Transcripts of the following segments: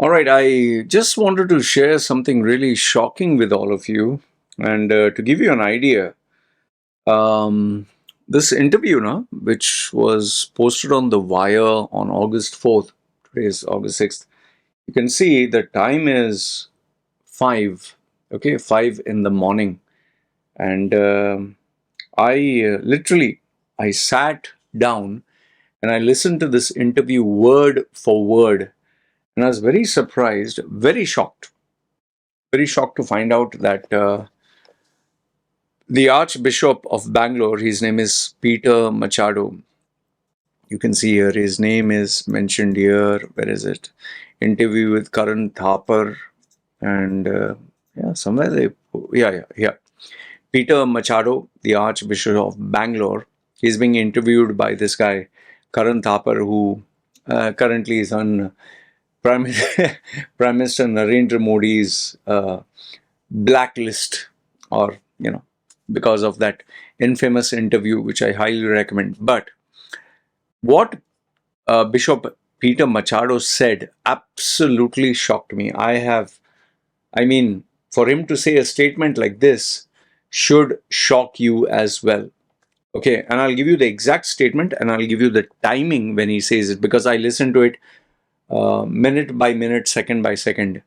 All right, I just wanted to share something really shocking with all of you. And to give you an idea, um, this interview, which was posted on The Wire on August 4th, today is August 6th, you can see the time is 5, okay, 5 in the morning. And I sat down and I listened to this interview word for word. And I was very surprised, very shocked to find out that the Archbishop of Bangalore, his name is Peter Machado. You can see here, his name is mentioned here. Where is it? Interview with Karan Thapar. And somewhere yeah. Peter Machado, the Archbishop of Bangalore, he's being interviewed by this guy, Karan Thapar, who currently is on Prime, Prime Minister Narendra Modi's blacklist, or because of that infamous interview, which I highly recommend. But what Bishop Peter Machado said absolutely shocked me. I mean, for him to say a statement like this should shock you as well. Okay, and I'll give you the exact statement and I'll give you the timing when he says it, because I listened to it minute by minute, second by second.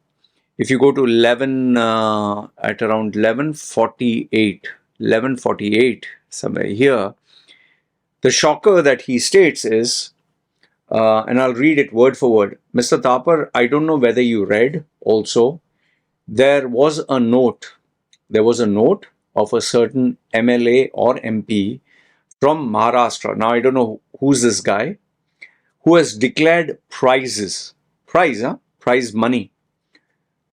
If you go to 11 at around 11:48, somewhere here, the shocker that he states is, and I'll read it word for word. Mr. Thapar, I don't know whether you read also, there was a note of a certain MLA or MP from Maharashtra. Now, I don't know who's this guy, who has declared prize money,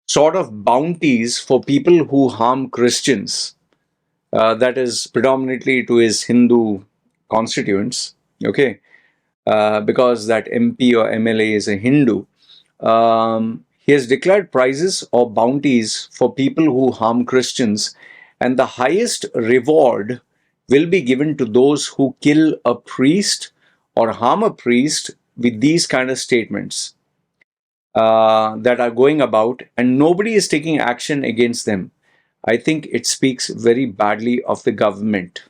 sort of bounties for people who harm Christians. That is predominantly to his Hindu constituents, okay, because that MP or MLA is a Hindu. He has declared prizes or bounties for people who harm Christians, and the highest reward will be given to those who kill a priest or harm a priest with these kind of statements that are going about, and nobody is taking action against them. I think it speaks very badly of the government.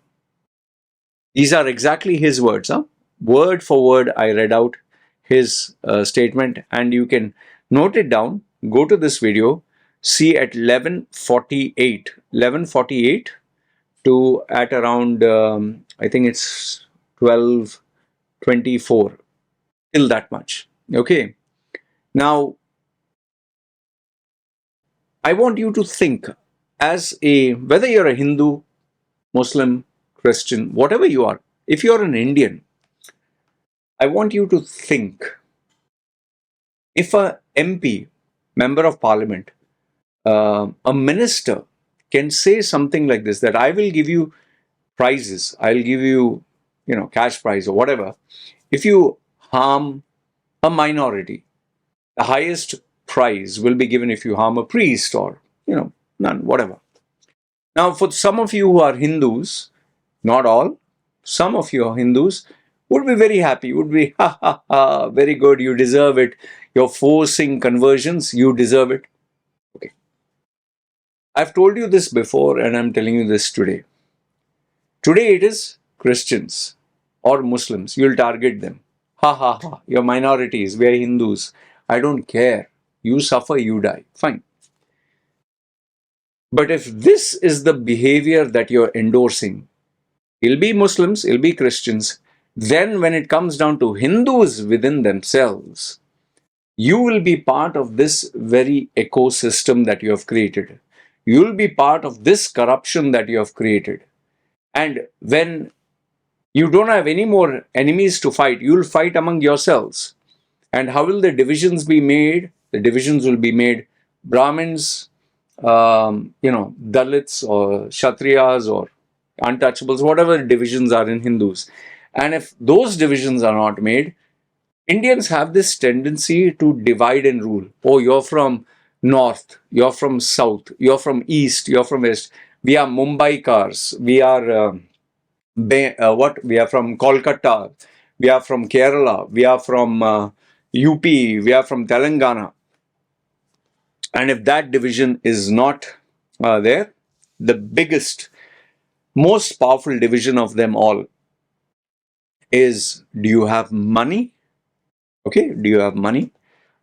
These are exactly his words. Word for word, I read out his statement, and you can note it down. Go to this video, see at 11:48 to at around, I think it's 12:24, till that much. Okay. Now, I want you to think whether you're a Hindu, Muslim, Christian, whatever you are, if you're an Indian, I want you to think, if a MP, member of parliament, a minister can say something like this, that I will give you prizes, I'll give you, cash prize or whatever, if you harm a minority, the highest prize will be given if you harm a priest or, none, whatever. Now, for some of you who are Hindus, not all, some of you are Hindus, would be very happy, would be, ha ha ha, very good, you deserve it. You're forcing conversions, you deserve it. Okay. I've told you this before and I'm telling you this today. Today it is Christians or Muslims. You'll target them. Ha ha ha, you're minorities, we're Hindus. I don't care. You suffer, you die. Fine. But if this is the behavior that you're endorsing, it'll be Muslims, it'll be Christians. Then when it comes down to Hindus within themselves, you will be part of this very ecosystem that you have created. You'll be part of this corruption that you have created. And when you don't have any more enemies to fight, you'll fight among yourselves. And how will the divisions be made? The divisions will be made Brahmins, Dalits or Kshatriyas or untouchables, whatever divisions are in Hindus. And if those divisions are not made, Indians have this tendency to divide and rule. Oh, you're from north, you're from south, you're from east, you're from west. We are Mumbai cars. We are We are from Kolkata. We are from Kerala. We are from UP. We are from Telangana. And if that division is not there, the biggest, most powerful division of them all is, do you have money? Okay, do you have money?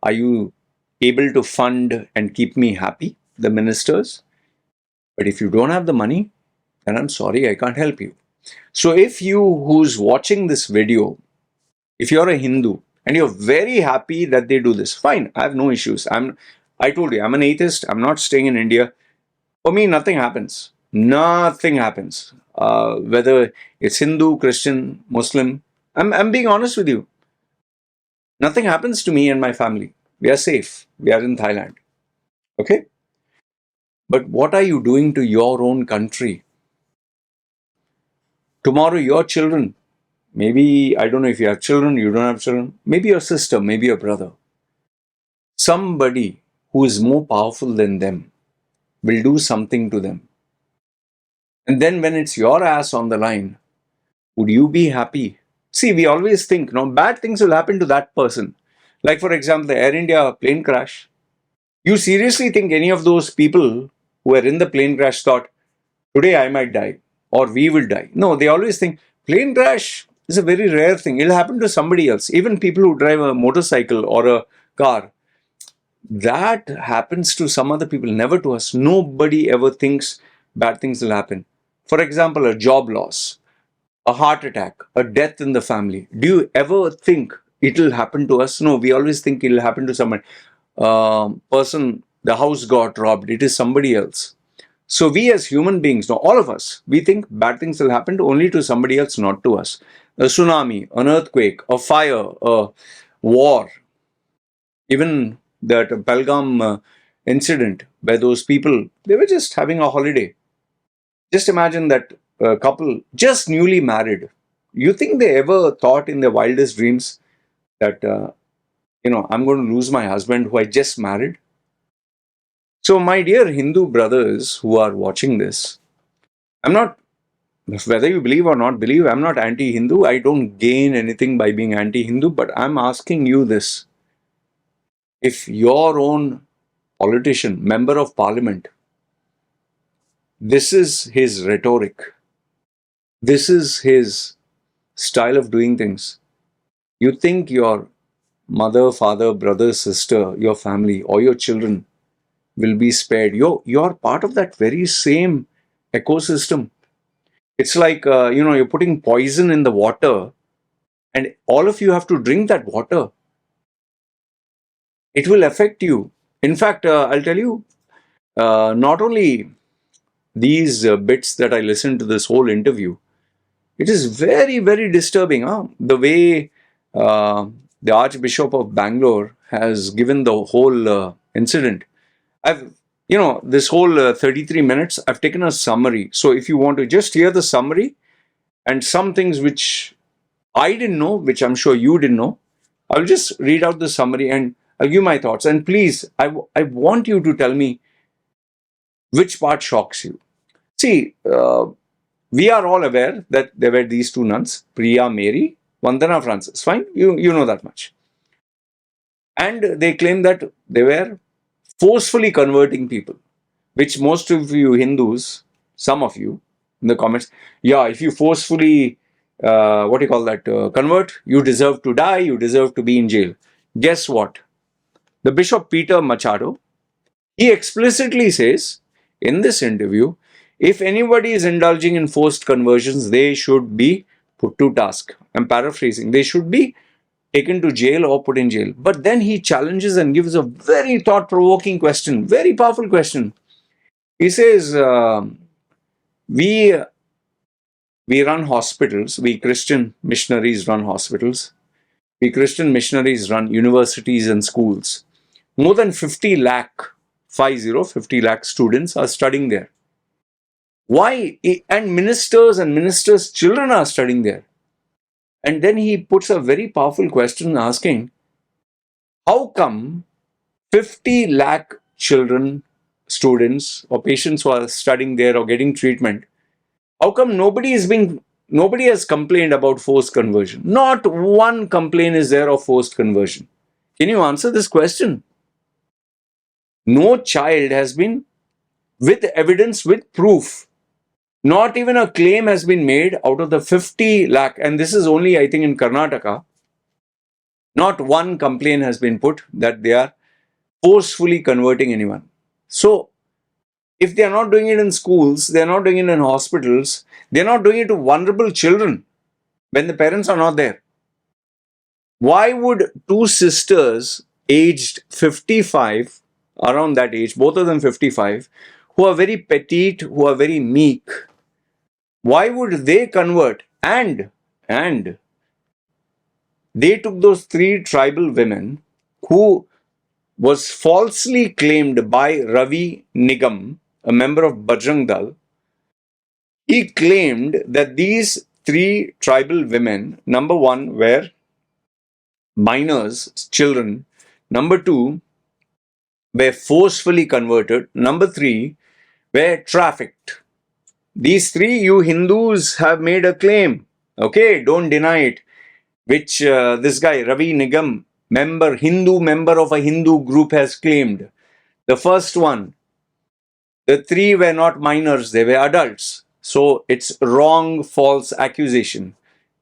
Are you able to fund and keep me happy, the ministers? But if you don't have the money, then I'm sorry, I can't help you. So if you who's watching this video, if you're a Hindu and you're very happy that they do this, fine, I have no issues. I told you, I'm an atheist, I'm not staying in India. For me, nothing happens. Nothing happens. Whether it's Hindu, Christian, Muslim, I'm being honest with you. Nothing happens to me and my family. We are safe. We are in Thailand. Okay? But what are you doing to your own country? Tomorrow, your children, maybe, I don't know if you have children, you don't have children, maybe your sister, maybe your brother, somebody who is more powerful than them will do something to them. And then when it's your ass on the line, would you be happy? See, we always think, no, bad things will happen to that person. Like, for example, the Air India plane crash. You seriously think any of those people who were in the plane crash thought, today I might die or we will die? No, they always think plane crash is a very rare thing. It'll happen to somebody else. Even people who drive a motorcycle or a car, that happens to some other people, never to us. Nobody ever thinks bad things will happen. For example, a job loss, a heart attack, a death in the family. Do you ever think it'll happen to us? No, we always think it'll happen to someone. Person, the house got robbed, it is somebody else. So we as human beings, no, all of us, we think bad things will happen only to somebody else, not to us. A tsunami, an earthquake, a fire, a war, even that Belgaum incident where those people, they were just having a holiday. Just imagine that couple, just newly married. You think they ever thought in their wildest dreams that, I'm going to lose my husband who I just married? So, my dear Hindu brothers who are watching this, I'm not, whether you believe or not believe, I'm not anti-Hindu. I don't gain anything by being anti-Hindu, but I'm asking you this. If your own politician, member of parliament, this is his rhetoric, this is his style of doing things, you think your mother, father, brother, sister, your family, or your children will be spared? You're part of that very same ecosystem. It's like, you're putting poison in the water and all of you have to drink that water. It will affect you. In fact, I'll tell you, not only these bits that I listened to this whole interview, it is very, very disturbing. The way the Archbishop of Bangalore has given the whole incident. This whole 33 minutes, I've taken a summary. So if you want to just hear the summary and some things which I didn't know, which I'm sure you didn't know, I'll just read out the summary and I'll give my thoughts. And please, I want you to tell me which part shocks you. See, we are all aware that there were these two nuns, Priya Mary, Vandana Francis. Fine, you know that much. And they claim that they were forcefully converting people, which most of you Hindus, some of you in the comments, yeah, if you forcefully, convert, you deserve to die, you deserve to be in jail. Guess what? The Bishop Peter Machado, he explicitly says in this interview, if anybody is indulging in forced conversions, they should be put to task. I'm paraphrasing. They should be taken to jail or put in jail. But then he challenges and gives a very thought-provoking question, very powerful question. He says, we run hospitals, we Christian missionaries run hospitals, we Christian missionaries run universities and schools. More than 50 lakh students are studying there. Why? And ministers' children are studying there. And then he puts a very powerful question asking, how come 50 lakh children, students or patients who are studying there or getting treatment, how come nobody has complained about forced conversion? Not one complaint is there of forced conversion. Can you answer this question? No child has been, with evidence, with proof. Not even a claim has been made out of the 50 lakh, and this is only, I think, in Karnataka. Not one complaint has been put that they are forcefully converting anyone. So, if they are not doing it in schools, they are not doing it in hospitals, they are not doing it to vulnerable children when the parents are not there. Why would two sisters aged 55, around that age, both of them 55, who are very petite, who are very meek, why would they convert? And they took those three tribal women who was falsely claimed by Ravi Nigam, a member of Bajrang Dal. He claimed that these three tribal women, number one, were minors, children. Number two, were forcefully converted. Number three, were trafficked. These three, you Hindus have made a claim. Okay, don't deny it. Which this guy, Ravi Nigam, Hindu member of a Hindu group, has claimed. The first one, the three were not minors, they were adults. So it's wrong, false accusation.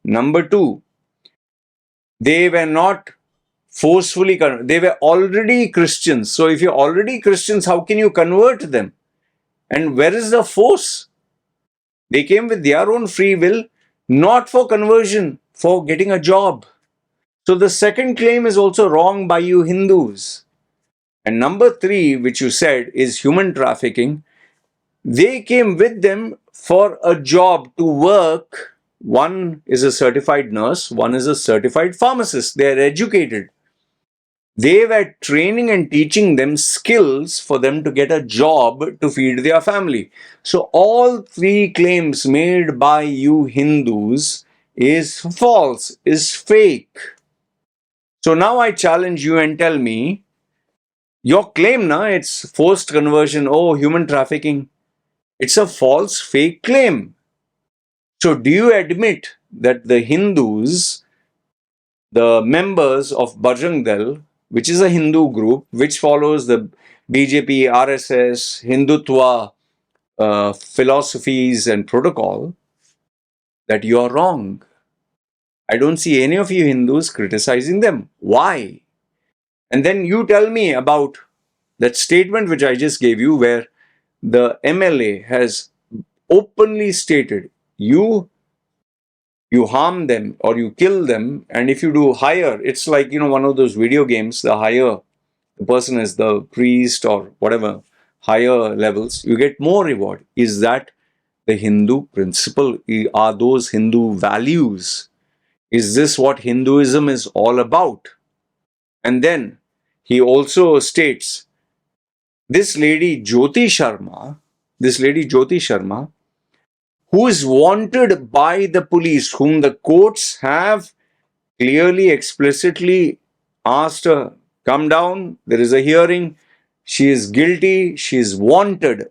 Number two, they were not forcefully converted. They were already Christians. So if you're already Christians, how can you convert them? And where is the force? They came with their own free will, not for conversion, for getting a job. So the second claim is also wrong by you Hindus. And number three, which you said is human trafficking, they came with them for a job to work. One is a certified nurse, one is a certified pharmacist. They are educated. They were training and teaching them skills for them to get a job to feed their family. So all three claims made by you Hindus is false, is fake. So now I challenge you and tell me, your claim, it's forced conversion, oh, human trafficking. It's a false, fake claim. So do you admit that the Hindus, the members of Bajrang Dal, which is a Hindu group which follows the BJP, RSS, Hindutva philosophies and protocol, that you are wrong? I don't see any of you Hindus criticizing them. Why? And then you tell me about that statement which I just gave you, where the MLA has openly stated, you harm them or you kill them, and if you do higher, it's like, one of those video games, the higher the person is, the priest or whatever, higher levels, you get more reward. Is that the Hindu principle? Are those Hindu values? Is this what Hinduism is all about? And then he also states, this lady Jyoti Sharma, who is wanted by the police, whom the courts have clearly, explicitly asked her, come down, there is a hearing, she is guilty, she is wanted.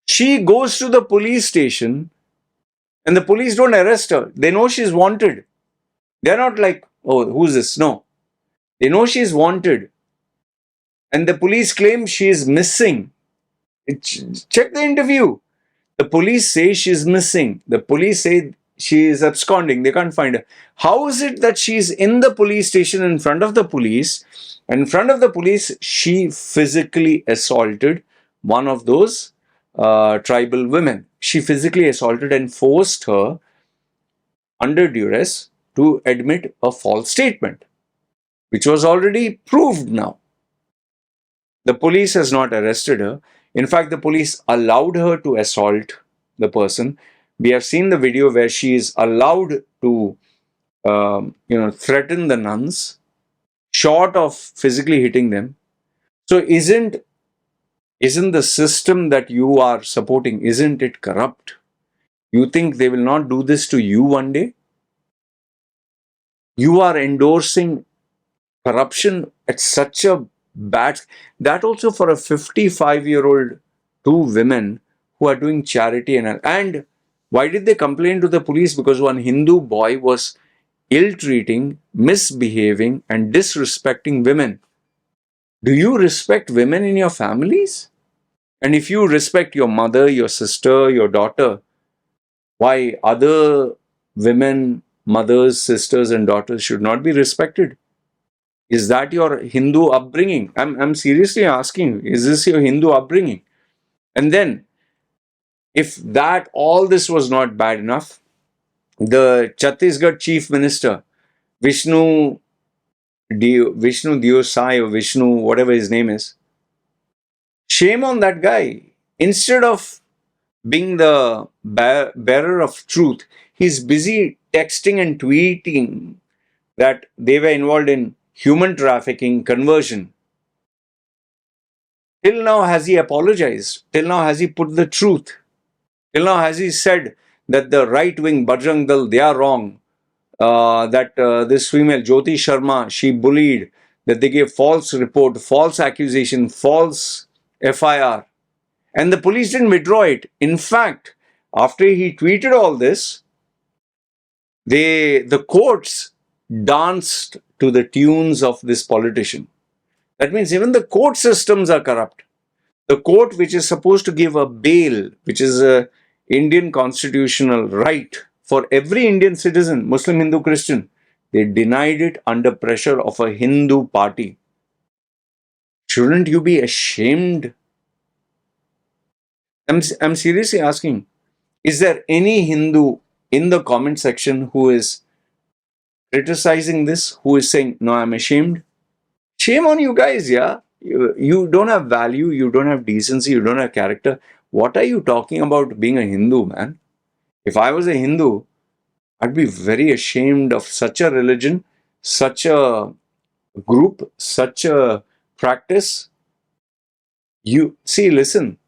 She goes to the police station and the police don't arrest her. They know she's wanted. They're not like, oh, who's this? No. They know she's wanted. And the police claim she is missing. Check the interview. The police say she's missing. The police say she is absconding. They can't find her. How is it that she's in the police station in front of the police? And in front of the police, she physically assaulted one of those tribal women. She physically assaulted and forced her under duress to admit a false statement, which was already proved now. The police has not arrested her. In fact, the police allowed her to assault the person. We have seen the video where she is allowed to, threaten the nuns, short of physically hitting them. So isn't the system that you are supporting, isn't it corrupt? You think they will not do this to you one day? You are endorsing corruption at such a bad, that also for a 55-year-old, two women who are doing charity. And why did they complain to the police? Because one Hindu boy was ill-treating, misbehaving and disrespecting women. Do you respect women in your families? And if you respect your mother, your sister, your daughter, why other women, mothers, sisters, and daughters should not be respected? Is that your Hindu upbringing? I'm seriously asking, is this your Hindu upbringing? And then, if that all this was not bad enough, the Chhattisgarh chief minister, Vishnu Vishnu Diosai or Vishnu, whatever his name is, shame on that guy. Instead of being the bearer of truth, he's busy texting and tweeting that they were involved in human trafficking, conversion. Till now, has he apologized? Till now, has he put the truth? Till now, has he said that the right wing Bajrang Dal, they are wrong? That this female Jyoti Sharma, she bullied, that they gave false report, false accusation, false FIR, and the police didn't withdraw it. In fact, after he tweeted all this, the courts danced to the tunes of this politician. That means even the court systems are corrupt. The court, which is supposed to give a bail, which is a Indian constitutional right for every Indian citizen, Muslim, Hindu, Christian, they denied it under pressure of a Hindu party. Shouldn't you be ashamed? I'm seriously asking, is there any Hindu in the comment section who is criticizing this, who is saying, no, I'm ashamed? Shame on you guys, yeah? You don't have value, you don't have decency, you don't have character. What are you talking about being a Hindu, man? If I was a Hindu, I'd be very ashamed of such a religion, such a group, such a practice. You see, listen,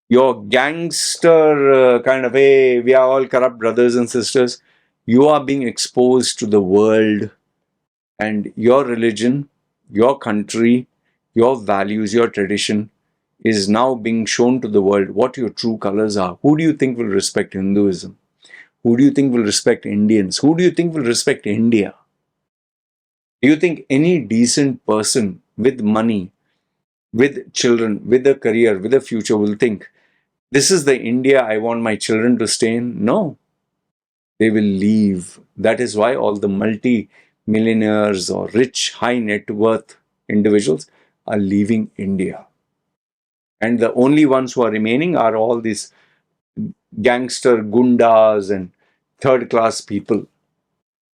your gangster kind of, hey, we are all corrupt brothers and sisters. You are being exposed to the world, and your religion, your country, your values, your tradition is now being shown to the world what your true colors are. Who do you think will respect Hinduism? Who do you think will respect Indians? Who do you think will respect India? Do you think any decent person with money, with children, with a career, with a future will think, this is the India I want my children to stay in? No. They will leave. That is why all the multi-millionaires or rich, high net worth individuals are leaving India. And the only ones who are remaining are all these gangster gundas and third class people.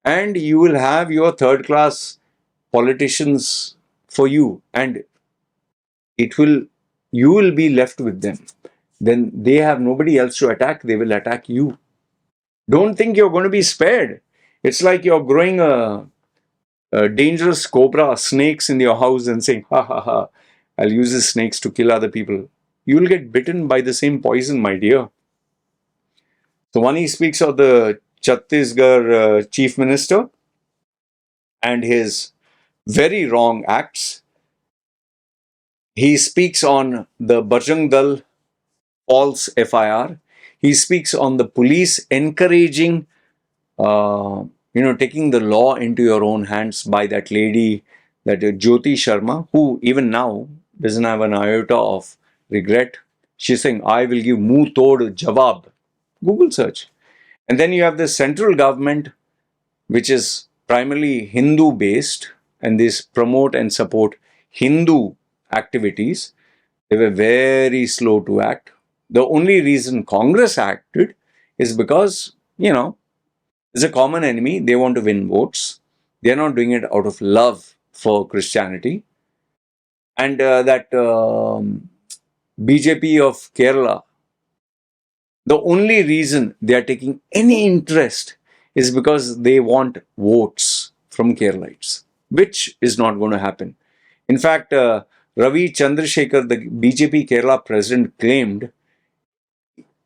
And you will have your third class politicians for you, and you will be left with them. Then they have nobody else to attack, they will attack you. Don't think you're going to be spared. It's like you're growing a dangerous cobra, snakes in your house and saying, ha ha ha, I'll use these snakes to kill other people. You will get bitten by the same poison, my dear. So when he speaks of the Chhattisgarh chief minister and his very wrong acts, he speaks on the Bajrang Dal false FIR. He speaks on the police encouraging, taking the law into your own hands by that lady, that Jyoti Sharma, who even now doesn't have an iota of regret. She's saying, I will give muh tod jawab. Google search. And then you have the central government, which is primarily Hindu based, and they promote and support Hindu activities. They were very slow to act. The only reason Congress acted is because, it's a common enemy. They want to win votes. They're not doing it out of love for Christianity. And that BJP of Kerala, the only reason they are taking any interest is because they want votes from Keralites, which is not going to happen. In fact, Ravi Chandrasekhar, the BJP Kerala president, claimed,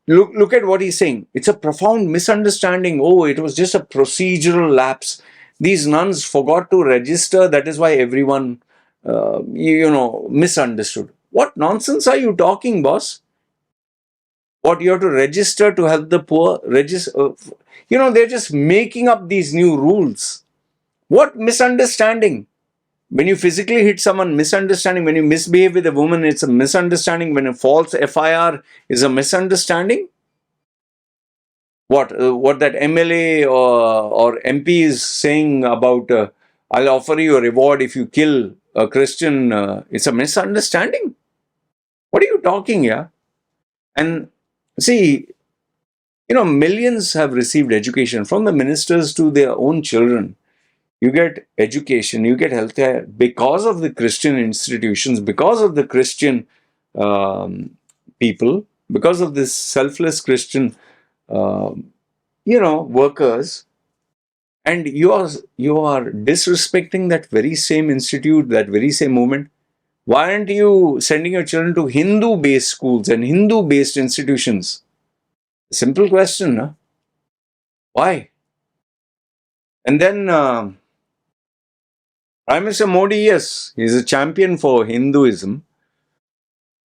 look at what he's saying. It's a profound misunderstanding. Oh, it was just a procedural lapse. These nuns forgot to register. That is why everyone, misunderstood. What nonsense are you talking, boss? What, you have to register to help the poor? They're just making up these new rules. What misunderstanding? When you physically hit someone, misunderstanding. When you misbehave with a woman, it's a misunderstanding. When a false FIR is a misunderstanding. What that MLA or MP is saying about I'll offer you a reward if you kill a Christian, it's a misunderstanding. What are you talking, yeah? And see, millions have received education from the ministers to their own children. You get education, you get healthcare because of the Christian institutions, because of the Christian people, because of this selfless Christian, workers. And you are disrespecting that very same institute, that very same movement. Why aren't you sending your children to Hindu-based schools and Hindu-based institutions? Simple question, huh? Why? And then Prime Minister Modi, yes, he's a champion for Hinduism.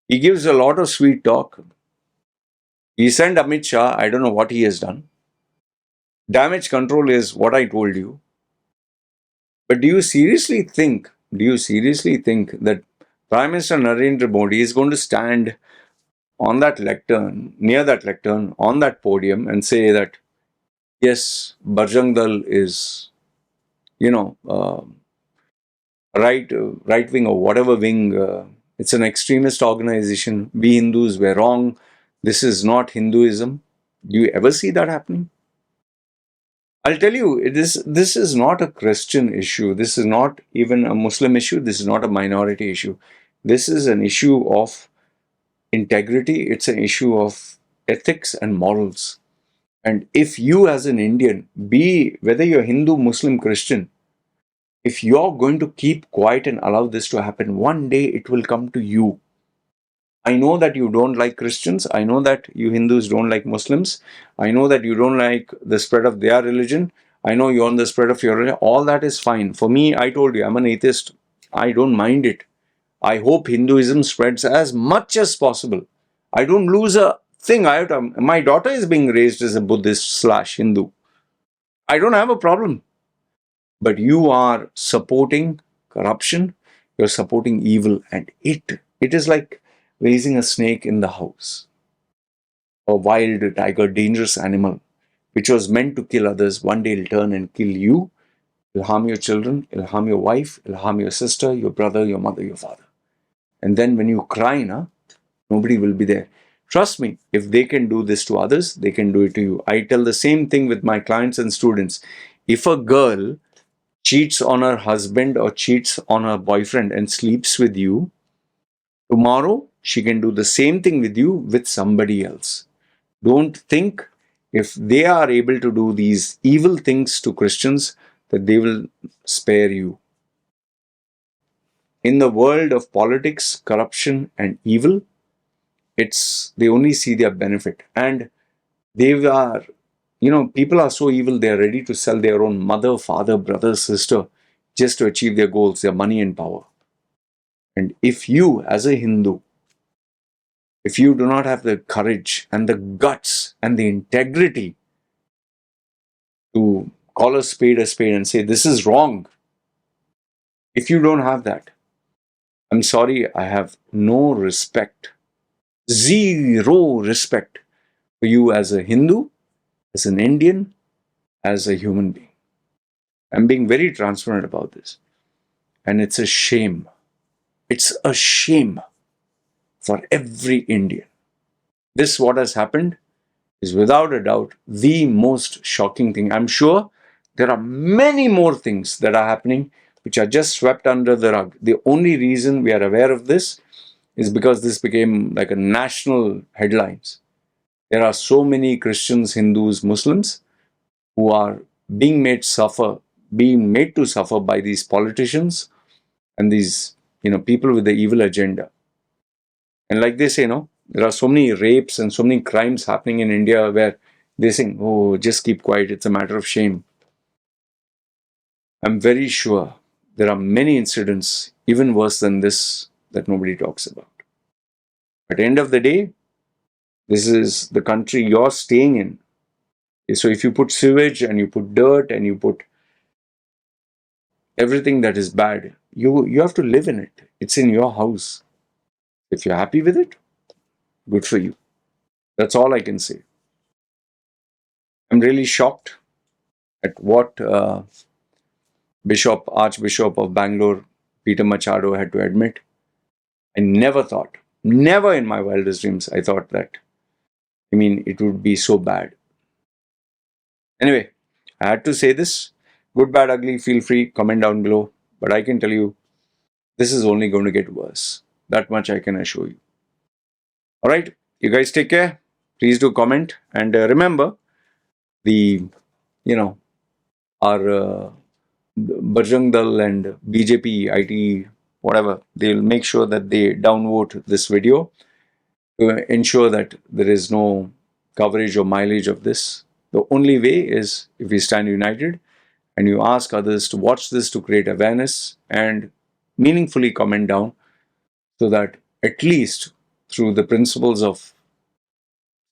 He gives a lot of sweet talk. He sent Amit Shah, I don't know what he has done. Damage control is what I told you. But do you seriously think that Prime Minister Narendra Modi is going to stand on that lectern, near that lectern, on that podium and say that, yes, Bajrang Dal is, right wing or whatever wing, it's an extremist organization. We Hindus were wrong. This is not Hinduism. Do you ever see that happening? I'll tell you, this is not a Christian issue. This is not even a Muslim issue. This is not a minority issue. This is an issue of integrity. It's an issue of ethics and morals. And if you, as an Indian, whether you're Hindu, Muslim, Christian, if you're going to keep quiet and allow this to happen, one day it will come to you. I know that you don't like Christians. I know that you Hindus don't like Muslims. I know that you don't like the spread of their religion. I know you're on the spread of your religion. All that is fine. For me, I told you, I'm an atheist. I don't mind it. I hope Hinduism spreads as much as possible. I don't lose a thing. My daughter is being raised as a Buddhist/Hindu. I don't have a problem. But you are supporting corruption. You're supporting evil, and it is like raising a snake in the house. A wild tiger, dangerous animal, which was meant to kill others, one day it'll turn and kill you. It'll harm your children, it'll harm your wife, it'll harm your sister, your brother, your mother, your father. And then when you cry, nobody will be there. Trust me, if they can do this to others, they can do it to you. I tell the same thing with my clients and students. If a girl cheats on her husband or cheats on her boyfriend and sleeps with you, tomorrow she can do the same thing with you with somebody else. Don't think if they are able to do these evil things to Christians that they will spare you. In the world of politics, corruption, and evil, they only see their benefit. And people are so evil, they are ready to sell their own mother, father, brother, sister just to achieve their goals, their money and power. And if you, as a Hindu, if you do not have the courage and the guts and the integrity to call a spade and say, this is wrong, if you don't have that, I'm sorry, I have no respect, zero respect for you as a Hindu, as an Indian, as a human being. I'm being very transparent about this. And it's a shame. It's a shame for every Indian. This, what has happened, is without a doubt the most shocking thing. I'm sure there are many more things that are happening which are just swept under the rug. The only reason we are aware of this is because this became like a national headlines. There are so many Christians, Hindus, Muslims who are being made to suffer by these politicians and these people with the evil agenda. And like they say, there are so many rapes and so many crimes happening in India where they say, oh, just keep quiet, it's a matter of shame. I'm very sure there are many incidents even worse than this that nobody talks about. At the end of the day, this is the country you're staying in. So if you put sewage and you put dirt and you put everything that is bad, you have to live in it. It's in your house. If you're happy with it, good for you. That's all I can say. I'm really shocked at what Archbishop of Bangalore, Peter Machado, had to admit. I never thought, never in my wildest dreams, I thought that. I mean, it would be so bad. Anyway, I had to say this. Good, bad, ugly, feel free, comment down below. But I can tell you, this is only going to get worse. That much I can assure you. All right, you guys take care. Please do comment. And remember, the, our Bajrang Dal and BJP, IT, whatever, they'll make sure that they downvote this video to ensure that there is no coverage or mileage of this. The only way is if we stand united and you ask others to watch this to create awareness and meaningfully comment down, so that at least through the principles of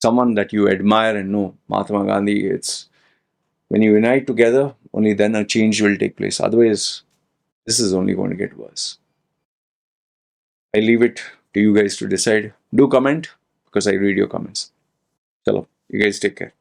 someone that you admire and know, Mahatma Gandhi, it's when you unite together, only then a change will take place. Otherwise, this is only going to get worse. I leave it to you guys to decide. Do comment because I read your comments. Chalo, you guys take care.